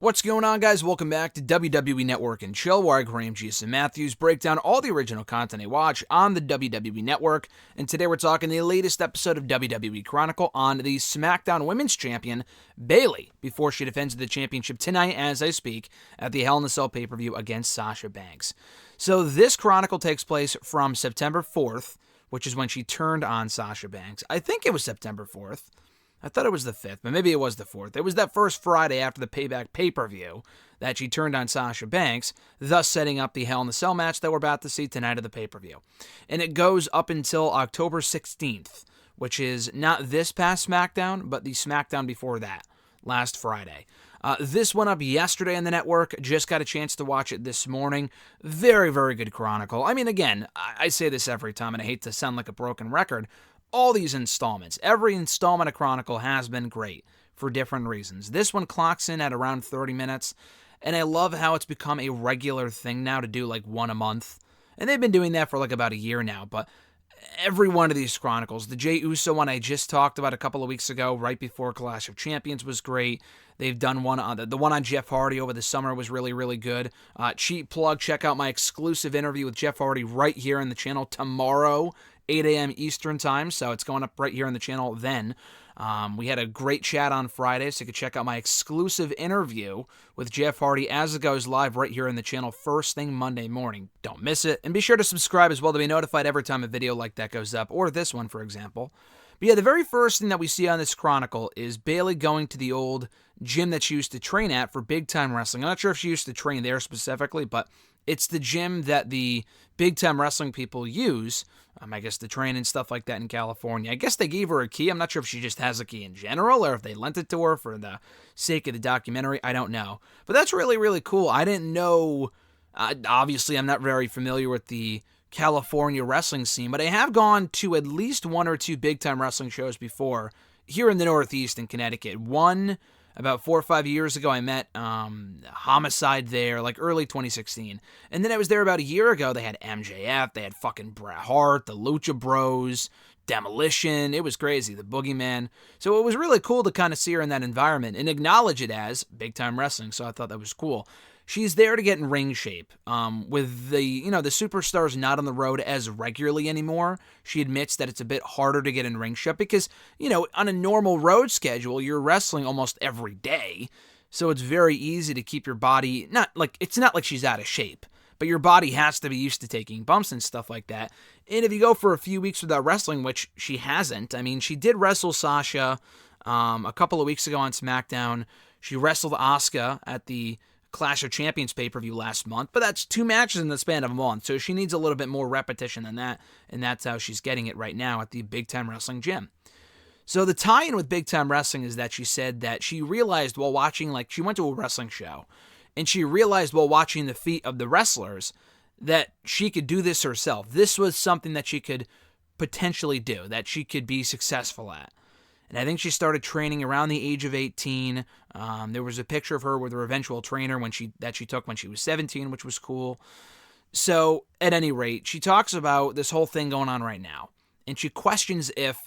What's going on, guys? Welcome back to WWE Network and Chill, where I, Graham Jason Matthews, break down all the original content I watch on the WWE Network. And today we're talking the latest episode of WWE Chronicle on the SmackDown Women's Champion, Bayley, before she defends the championship tonight as I speak at the Hell in a Cell pay-per-view against Sasha Banks. So this Chronicle takes place from September 4th, which is when she turned on Sasha Banks. I think it was September 4th. I thought it was the 5th, but maybe it was the 4th. It was that first Friday after the Payback pay-per-view that she turned on Sasha Banks, thus setting up the Hell in a Cell match that we're about to see tonight at the pay-per-view. And it goes up until October 16th, which is not this past SmackDown, but the SmackDown before that, last Friday. This went up yesterday on the network. Just got a chance to watch it this morning. Very, very good Chronicle. I mean, again, I say this every time, and I hate to sound like a broken record. All these installments, every installment of Chronicle has been great for different reasons. This one clocks in at around 30 minutes, and I love how it's become a regular thing now to do like one a month. And they've been doing that for like about a year now, but every one of these Chronicles, the Jey Uso one I just talked about a couple of weeks ago, right before Clash of Champions, was great. They've done one on the one on Jeff Hardy over the summer was really, really good. Cheap plug, check out my exclusive interview with Jeff Hardy right here on the channel tomorrow, 8 a.m. Eastern time, so it's going up right here on the channel then. We had a great chat on Friday, so you can check out my exclusive interview with Jeff Hardy as it goes live right here on the channel first thing Monday morning. Don't miss it. And be sure to subscribe as well to be notified every time a video like that goes up, or this one, for example. But yeah, the very first thing that we see on this Chronicle is Bayley going to the old gym that she used to train at for Big Time Wrestling. I'm not sure if she used to train there specifically, but it's the gym that the Big Time Wrestling people use, I guess, to train and stuff like that in California. I guess they gave her a key. I'm not sure if she just has a key in general or if they lent it to her for the sake of the documentary. I don't know. But that's really, really cool. I didn't know. Obviously, I'm not very familiar with the California wrestling scene, but I have gone to at least one or two Big Time Wrestling shows before here in the Northeast in Connecticut. One about 4 or 5 years ago, I met Homicide there, like early 2016. And then I was there about a year ago. They had MJF, they had fucking Bret Hart, the Lucha Bros, Demolition. It was crazy, the Boogeyman. So it was really cool to kind of see her in that environment and acknowledge it as Big Time Wrestling. So I thought that was cool. She's there to get in ring shape. With the superstars not on the road as regularly anymore, she admits that it's a bit harder to get in ring shape because, on a normal road schedule, you're wrestling almost every day. So it's very easy to keep your body, it's not like she's out of shape, but your body has to be used to taking bumps and stuff like that. And if you go for a few weeks without wrestling, which she hasn't, I mean, she did wrestle Sasha a couple of weeks ago on SmackDown. She wrestled Asuka at the Clash of Champions pay-per-view last month, but that's 2 matches in the span of a month, so she needs a little bit more repetition than that, and that's how she's getting it right now at the Big Time Wrestling gym. So the tie-in with Big Time Wrestling is that she said that she realized while watching, she went to a wrestling show, and she realized while watching the feet of the wrestlers that she could do this herself. This was something that she could potentially do, that she could be successful at. And I think she started training around the age of 18. There was a picture of her with her eventual trainer that she took when she was 17, which was cool. So, at any rate, she talks about this whole thing going on right now. And she questions if,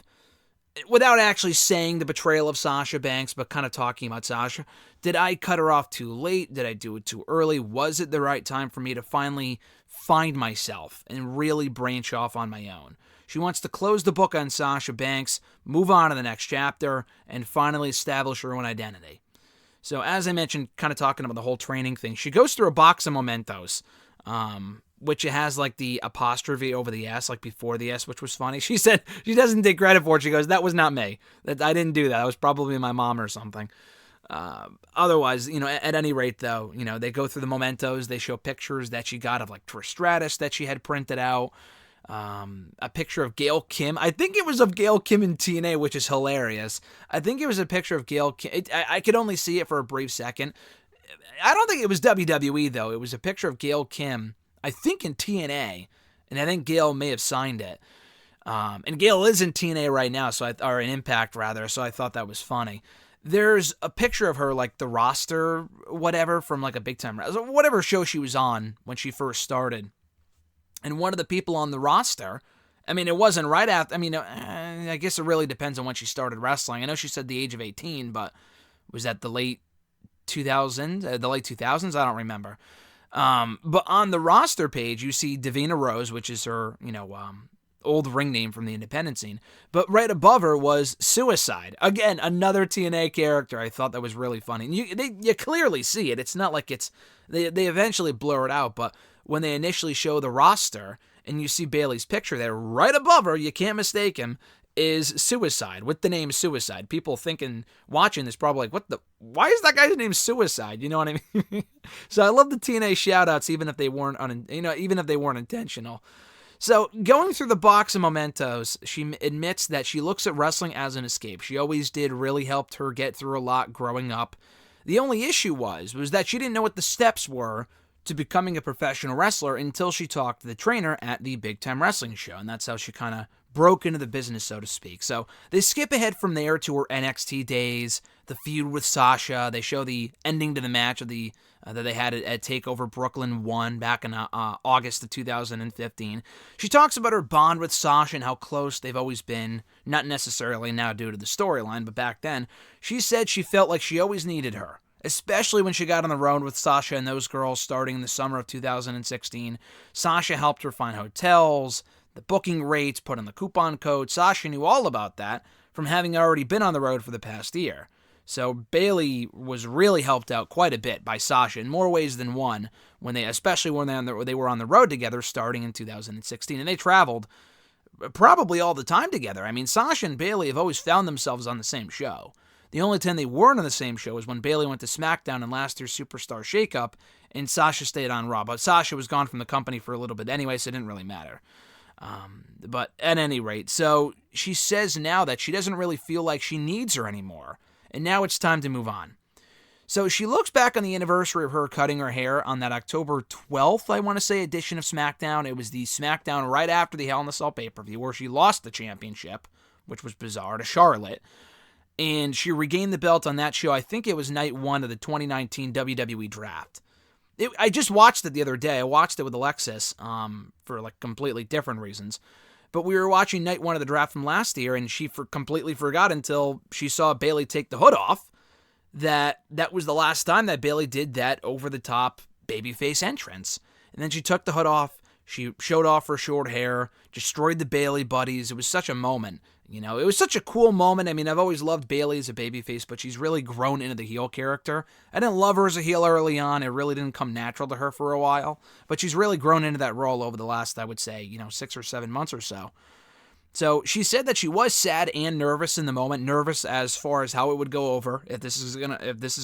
without actually saying the betrayal of Sasha Banks, but kind of talking about Sasha, did I cut her off too late? Did I do it too early? Was it the right time for me to finally find myself and really branch off on my own? She wants to close the book on Sasha Banks, move on to the next chapter, and finally establish her own identity. So as I mentioned, kind of talking about the whole training thing, she goes through a box of mementos, which it has the apostrophe over the S, before the S, which was funny. She said she doesn't take credit for it. She goes, that was not me. I didn't do that. That was probably my mom or something. Otherwise, at any rate, though, they go through the mementos. They show pictures that she got of Trish Stratus that she had printed out. A picture of Gail Kim. I think it was of Gail Kim in TNA, which is hilarious. I think it was a picture of Gail Kim. I could only see it for a brief second. I don't think it was WWE, though. It was a picture of Gail Kim, I think in TNA, and I think Gail may have signed it. And Gail is in TNA right now, or in Impact, rather, so I thought that was funny. There's a picture of her, the roster, whatever, from a Big Time, whatever show she was on when she first started. And one of the people on the roster, it wasn't right after, I guess it really depends on when she started wrestling. I know she said the age of 18, but was that the late the late 2000s, I don't remember. But on the roster page, you see Davina Rose, which is her, old ring name from the independent scene. But right above her was Suicide. Again, another TNA character. I thought that was really funny. And you clearly see it. It's not like they eventually blur it out, but when they initially show the roster and you see Bayley's picture there, right above her, you can't mistake him, is Suicide, with the name Suicide. People watching this probably like, why is that guy's name Suicide? You know what I mean? So I love the TNA shout-outs, even if they weren't intentional. So going through the box of mementos, she admits that she looks at wrestling as an escape. She always did, really helped her get through a lot growing up. The only issue was that she didn't know what the steps were to becoming a professional wrestler until she talked to the trainer at the Big Time Wrestling show, and that's how she kind of broke into the business, so to speak. So they skip ahead from there to her NXT days, the feud with Sasha. They show the ending to the match of that they had at TakeOver Brooklyn 1 back in August of 2015. She talks about her bond with Sasha and how close they've always been, not necessarily now due to the storyline, but back then. She said she felt like she always needed her, especially when she got on the road with Sasha and those girls starting in the summer of 2016. Sasha helped her find hotels, the booking rates, put in the coupon code. Sasha knew all about that from having already been on the road for the past year. So Bayley was really helped out quite a bit by Sasha in more ways than one, especially when they were on the road together starting in 2016, and they traveled probably all the time together. I mean, Sasha and Bayley have always found themselves on the same show. The only time they weren't on the same show was when Bayley went to SmackDown in last year's Superstar Shakeup, and Sasha stayed on Raw. But Sasha was gone from the company for a little bit anyway, so it didn't really matter. But at any rate, so she says now that she doesn't really feel like she needs her anymore, and now it's time to move on. So she looks back on the anniversary of her cutting her hair on that October 12th, I want to say, edition of SmackDown. It was the SmackDown right after the Hell in a Cell pay-per-view where she lost the championship, which was bizarre, to Charlotte. And she regained the belt on that show. I think it was night 1 of the 2019 WWE Draft. I just watched it the other day. I watched it with Alexis for like completely different reasons. But we were watching night 1 of the draft from last year, and she completely forgot until she saw Bayley take the hood off that was the last time that Bayley did that over-the-top babyface entrance. And then she took the hood off. She showed off her short hair, destroyed the Bayley buddies. It was such a moment. It was such a cool moment. I mean, I've always loved Bayley as a babyface, but she's really grown into the heel character. I didn't love her as a heel early on. It really didn't come natural to her for a while. But she's really grown into that role over the last, I would say, 6 or 7 months or so. So she said that she was sad and nervous in the moment, nervous as far as how it would go over, if this is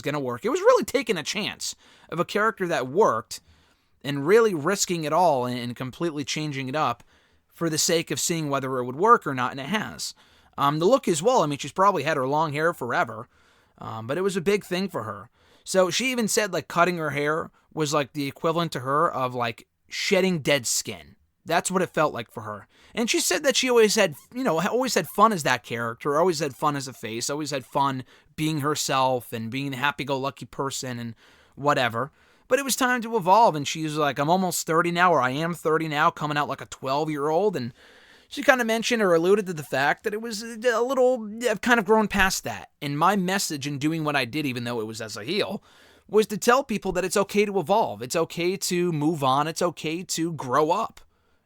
gonna work. It was really taking a chance of a character that worked and really risking it all and completely changing it up for the sake of seeing whether it would work or not, and it has. The look as well, I mean, she's probably had her long hair forever, but it was a big thing for her. So she even said, like, cutting her hair was like the equivalent to her of, like, shedding dead skin. That's what it felt like for her. And she said that she always had fun as that character, always had fun as a face, always had fun being herself and being a happy-go-lucky person and whatever. But it was time to evolve, and she was like, I'm almost 30 now, or I am 30 now, coming out like a 12-year-old, and she kind of mentioned or alluded to the fact that it was a little, I've kind of grown past that. And my message in doing what I did, even though it was as a heel, was to tell people that it's okay to evolve. It's okay to move on. It's okay to grow up.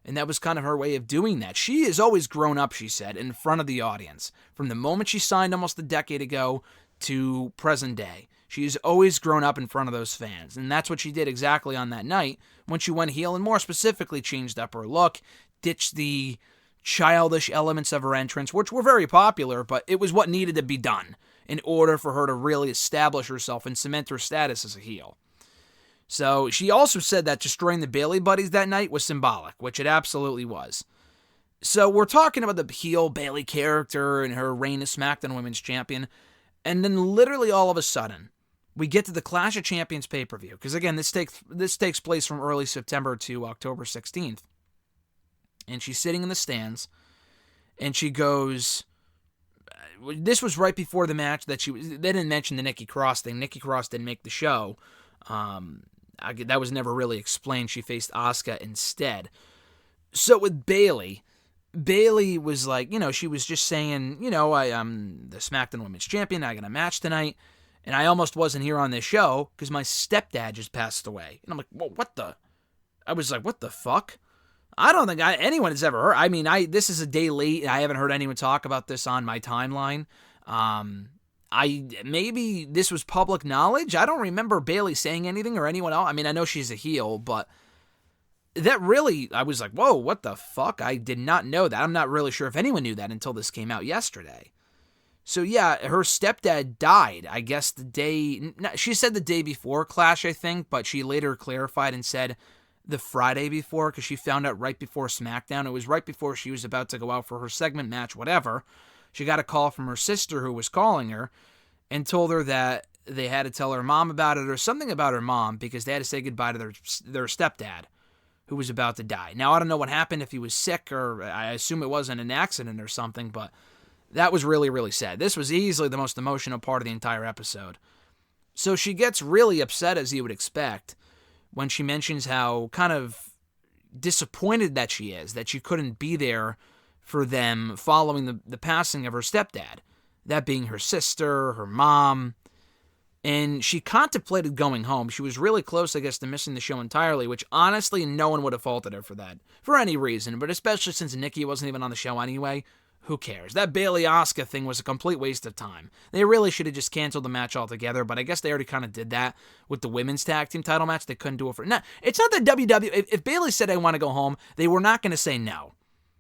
And that was kind of her way of doing that. She has always grown up, she said, in front of the audience. From the moment she signed almost a decade ago to present day. She's always grown up in front of those fans. And that's what she did exactly on that night when she went heel and more specifically changed up her look, ditched the childish elements of her entrance, which were very popular, but it was what needed to be done in order for her to really establish herself and cement her status as a heel. So she also said that destroying the Bayley buddies that night was symbolic, which it absolutely was. So we're talking about the heel Bayley character and her reign as SmackDown Women's Champion, and then literally all of a sudden, we get to the Clash of Champions pay-per-view, because again, this takes place from early September to October 16th. And she's sitting in the stands, and she goes, this was right before the match that they didn't mention the Nikki Cross thing. Nikki Cross didn't make the show. That was never really explained. She faced Asuka instead. So with Bayley was like, she was just saying, I'm the SmackDown Women's Champion. I got a match tonight. And I almost wasn't here on this show because my stepdad just passed away. And I'm like, well, what the? I was like, what the fuck? I don't think anyone has ever heard. I mean, this is a day late. I haven't heard anyone talk about this on my timeline. Maybe this was public knowledge. I don't remember Bayley saying anything or anyone else. I mean, I know she's a heel, but that really, I was like, whoa, what the fuck? I did not know that. I'm not really sure if anyone knew that until this came out yesterday. So yeah, her stepdad died, I guess she said the day before Clash, I think, but she later clarified and said the Friday before, because she found out right before SmackDown. It was right before she was about to go out for her segment match, whatever. She got a call from her sister who was calling her and told her that they had to tell her mom about it or something about her mom because they had to say goodbye to their stepdad who was about to die. Now, I don't know what happened, if he was sick or I assume it wasn't an accident or something, but that was really, really sad. This was easily the most emotional part of the entire episode. So she gets really upset, as you would expect, when she mentions how kind of disappointed that she is, that she couldn't be there for them following the passing of her stepdad, that being her sister, her mom. And she contemplated going home. She was really close, I guess, to missing the show entirely, which honestly, no one would have faulted her for that, for any reason, but especially since Nikki wasn't even on the show anyway. Who cares? That Bayley Asuka thing was a complete waste of time. They really should have just canceled the match altogether, but I guess they already kind of did that with the women's tag team title match. They couldn't do it for... No, it's not that WWE... If Bayley said, I want to go home, they were not going to say no.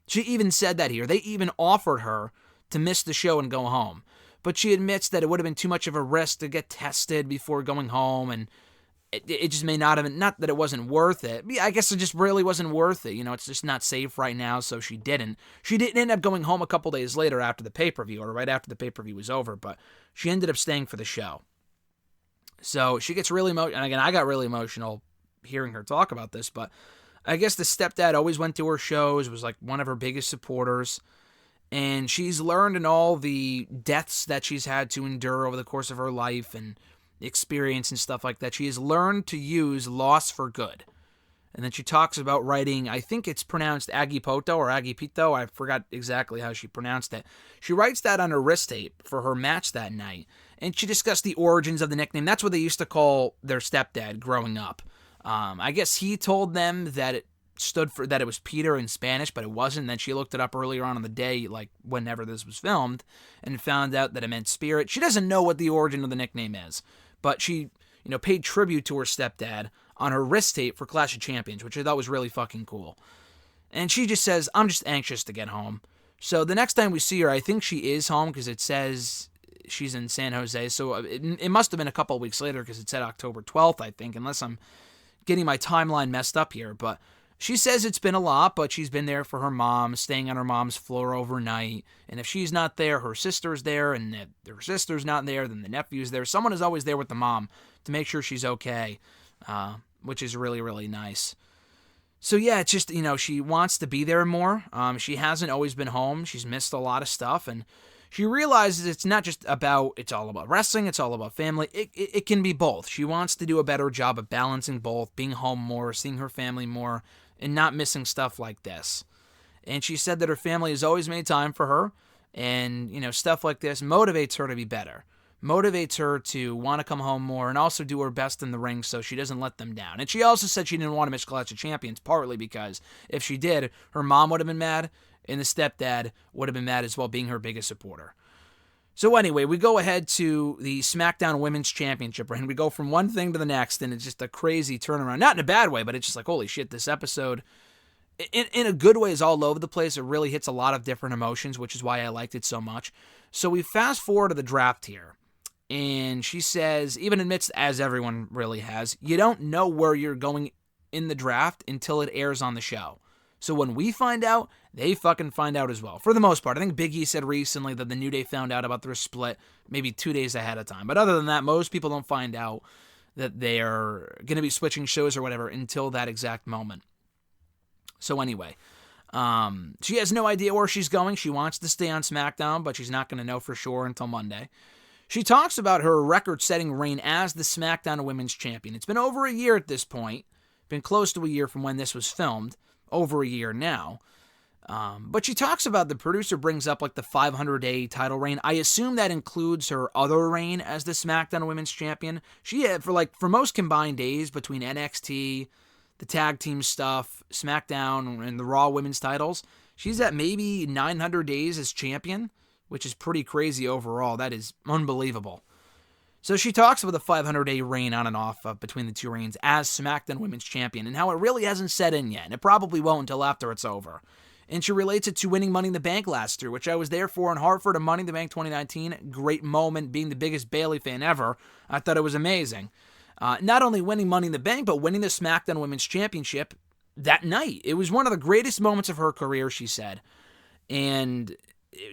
She even said that here. They even offered her to miss the show and go home. But she admits that it would have been too much of a risk to get tested before going home, and it just may not have been, not that it wasn't worth it. I guess it just really wasn't worth it. You know, it's just not safe right now, so she didn't. She didn't end up going home a couple days later after the pay-per-view, or right after the pay-per-view was over, but she ended up staying for the show. So she gets really emotional, and again, I got really emotional hearing her talk about this, but I guess the stepdad always went to her shows, was like one of her biggest supporters, and she's learned in all the deaths that she's had to endure over the course of her life and experience and stuff like that. She has learned to use loss for good. And then she talks about writing, I think it's pronounced Agipito or Agipito, I forgot exactly how she pronounced it. She writes that on her wrist tape for her match that night. And she discussed the origins of the nickname. That's what they used to call their stepdad growing up. I guess he told them that it stood for, that it was Peter in Spanish, but it wasn't. And then she looked it up earlier on in the day, like whenever this was filmed, and found out that it meant spirit. She doesn't know what the origin of the nickname is, but she, paid tribute to her stepdad on her wrist tape for Clash of Champions, which I thought was really fucking cool. And she just says, I'm just anxious to get home. So the next time we see her, I think she is home because it says she's in San Jose. So it must have been a couple of weeks later because it said October 12th, I think, unless I'm getting my timeline messed up here. But she says it's been a lot, but she's been there for her mom, staying on her mom's floor overnight. And if she's not there, her sister's there. And if her sister's not there, then the nephew's there. Someone is always there with the mom to make sure she's okay, which is really, really nice. So yeah, it's just, she wants to be there more. She hasn't always been home. She's missed a lot of stuff. And she realizes it's not just about, it's all about wrestling, it's all about family. It can be both. She wants to do a better job of balancing both, being home more, seeing her family more, and not missing stuff like this. And she said that her family has always made time for her, and, stuff like this motivates her to be better, motivates her to want to come home more, and also do her best in the ring so she doesn't let them down. And she also said she didn't want to miss Clash of Champions, partly because if she did, her mom would have been mad, and the stepdad would have been mad as well, being her biggest supporter. So anyway, we go ahead to the SmackDown Women's Championship, and we go from one thing to the next, and it's just a crazy turnaround. Not in a bad way, but it's just like, holy shit, this episode, in a good way, is all over the place. It really hits a lot of different emotions, which is why I liked it so much. So we fast forward to the draft here, and she says, even admits, as everyone really has, you don't know where you're going in the draft until it airs on the show. So when we find out, they fucking find out as well. For the most part. I think Big E said recently that the New Day found out about their split maybe 2 days ahead of time. But other than that, most people don't find out that they are going to be switching shows or whatever until that exact moment. So anyway, she has no idea where she's going. She wants to stay on SmackDown, but she's not going to know for sure until Monday. She talks about her record-setting reign as the SmackDown Women's Champion. It's been over a year at this point. Been close to a year from when this was filmed. Over a year now. But she talks about, the producer brings up like the 500-day title reign. I assume that includes her other reign as the SmackDown Women's Champion. She had, for most combined days between NXT, the tag team stuff, SmackDown, and the Raw Women's titles, she's at maybe 900 days as champion, which is pretty crazy overall. That is unbelievable. So she talks about the 500-day reign on and off between the two reigns as SmackDown Women's Champion and how it really hasn't set in yet, and it probably won't until after it's over. And she relates it to winning Money in the Bank last year, which I was there for in Hartford and Money in the Bank 2019. Great moment, being the biggest Bayley fan ever. I thought it was amazing. Not only winning Money in the Bank, but winning the SmackDown Women's Championship that night. It was one of the greatest moments of her career, she said. And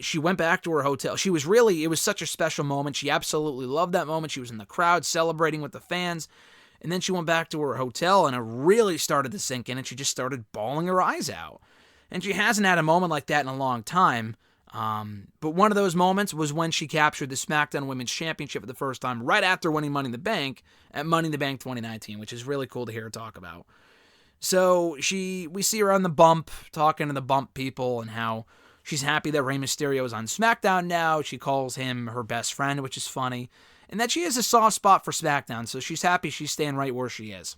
she went back to her hotel. It was such a special moment. She absolutely loved that moment. She was in the crowd celebrating with the fans. And then she went back to her hotel, and it really started to sink in, and she just started bawling her eyes out. And she hasn't had a moment like that in a long time. But one of those moments was when she captured the SmackDown Women's Championship for the first time, right after winning Money in the Bank at Money in the Bank 2019, which is really cool to hear her talk about. So we see her on the bump, talking to the bump people, and how she's happy that Rey Mysterio is on SmackDown now. She calls him her best friend, which is funny. And that she has a soft spot for SmackDown, so she's happy she's staying right where she is.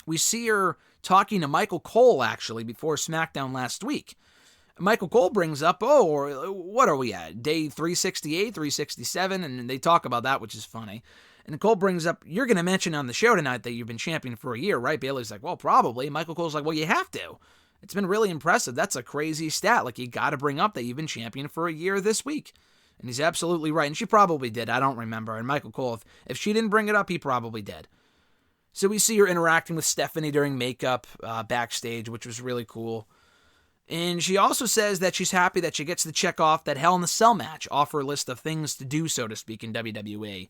We see her talking to Michael Cole, actually, before SmackDown last week. Michael Cole brings up, what are we at? Day 368, 367? And they talk about that, which is funny. And Cole brings up, you're going to mention on the show tonight that you've been champion for a year, right? Bayley's like, well, probably. Michael Cole's like, well, you have to. It's been really impressive. That's a crazy stat. Like, you got to bring up that you've been champion for a year this week. And he's absolutely right. And she probably did. I don't remember. And Michael Cole, if she didn't bring it up, he probably did. So we see her interacting with Stephanie during makeup backstage, which was really cool. And she also says that she's happy that she gets to check off that Hell in a Cell match off her list of things to do, so to speak, in WWE.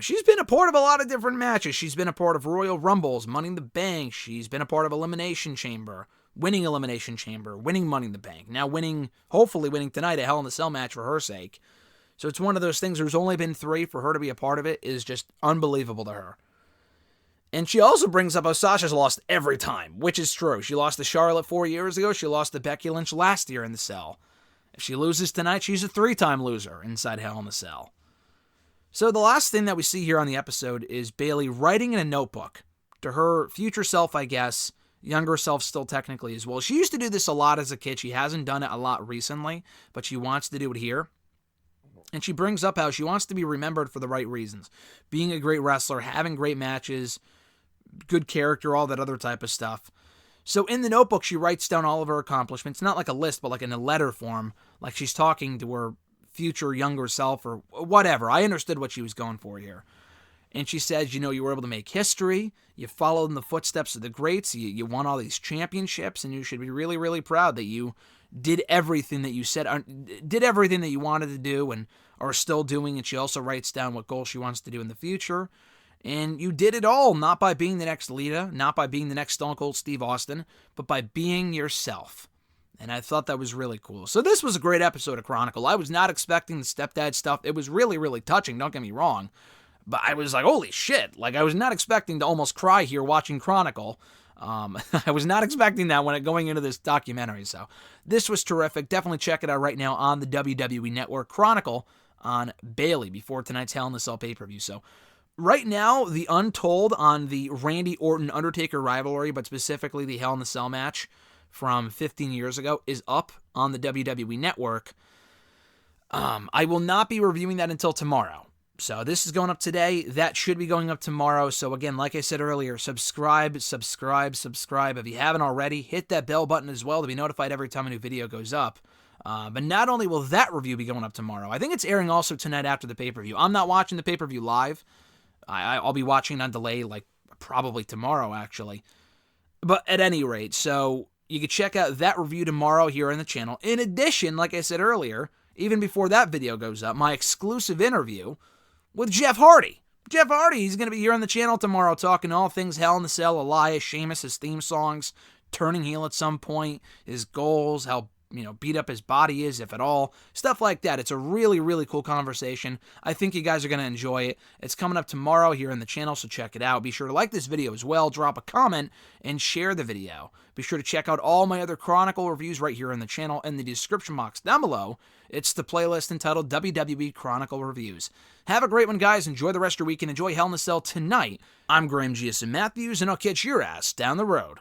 She's been a part of a lot of different matches. She's been a part of Royal Rumbles, Money in the Bank. She's been a part of Elimination Chamber, winning Elimination Chamber, winning Money in the Bank. Now hopefully winning tonight a Hell in a Cell match for her sake. So it's one of those things, there's only been 3. For her to be a part of it is just unbelievable to her. And she also brings up how Sasha's lost every time, which is true. She lost to Charlotte 4 years ago. She lost to Becky Lynch last year in the Cell. If she loses tonight, she's a 3-time loser inside Hell in the Cell. So the last thing that we see here on the episode is Bayley writing in a notebook to her future self, I guess, younger self still technically as well. She used to do this a lot as a kid. She hasn't done it a lot recently, but she wants to do it here. And she brings up how she wants to be remembered for the right reasons. Being a great wrestler, having great matches, good character, all that other type of stuff. So in the notebook, she writes down all of her accomplishments, not like a list, but like in a letter form, like she's talking to her future younger self or whatever. I understood what she was going for here. And she says, you were able to make history, you followed in the footsteps of the greats, you won all these championships, and you should be really, really proud that you did everything that you said, did everything that you wanted to do and are still doing. And she also writes down what goals she wants to do in the future. And you did it all, not by being the next Lita, not by being the next Stone Cold Steve Austin, but by being yourself. And I thought that was really cool. So this was a great episode of Chronicle. I was not expecting the stepdad stuff. It was really, really touching, don't get me wrong. But I was like, holy shit. Like, I was not expecting to almost cry here watching Chronicle. I was not expecting that when going into this documentary. So this was terrific. Definitely check it out right now on the WWE Network. Chronicle on Bayley before tonight's Hell in a Cell pay-per-view. So right now, the Untold on the Randy Orton-Undertaker rivalry, but specifically the Hell in a Cell match from 15 years ago, is up on the WWE Network. I will not be reviewing that until tomorrow. So this is going up today. That should be going up tomorrow. So again, like I said earlier, subscribe. If you haven't already, hit that bell button as well to be notified every time a new video goes up. But not only will that review be going up tomorrow, I think it's airing also tonight after the pay-per-view. I'm not watching the pay-per-view live. I'll be watching on delay, like probably tomorrow, actually. But at any rate, so you can check out that review tomorrow here on the channel. In addition, like I said earlier, even before that video goes up, my exclusive interview with Jeff Hardy. Jeff Hardy, he's going to be here on the channel tomorrow talking all things Hell in a Cell, Elias, Sheamus, his theme songs, turning heel at some point, his goals, how beat up his body is, if at all. Stuff like that. It's a really, really cool conversation. I think you guys are going to enjoy it. It's coming up tomorrow here in the channel, so check it out. Be sure to like this video as well, drop a comment, and share the video. Be sure to check out all my other Chronicle reviews right here in the channel in the description box down below. It's the playlist entitled WWE Chronicle Reviews. Have a great one, guys. Enjoy the rest of your week and enjoy Hell in a Cell tonight. I'm Graham G.S. Matthews, and I'll catch your ass down the road.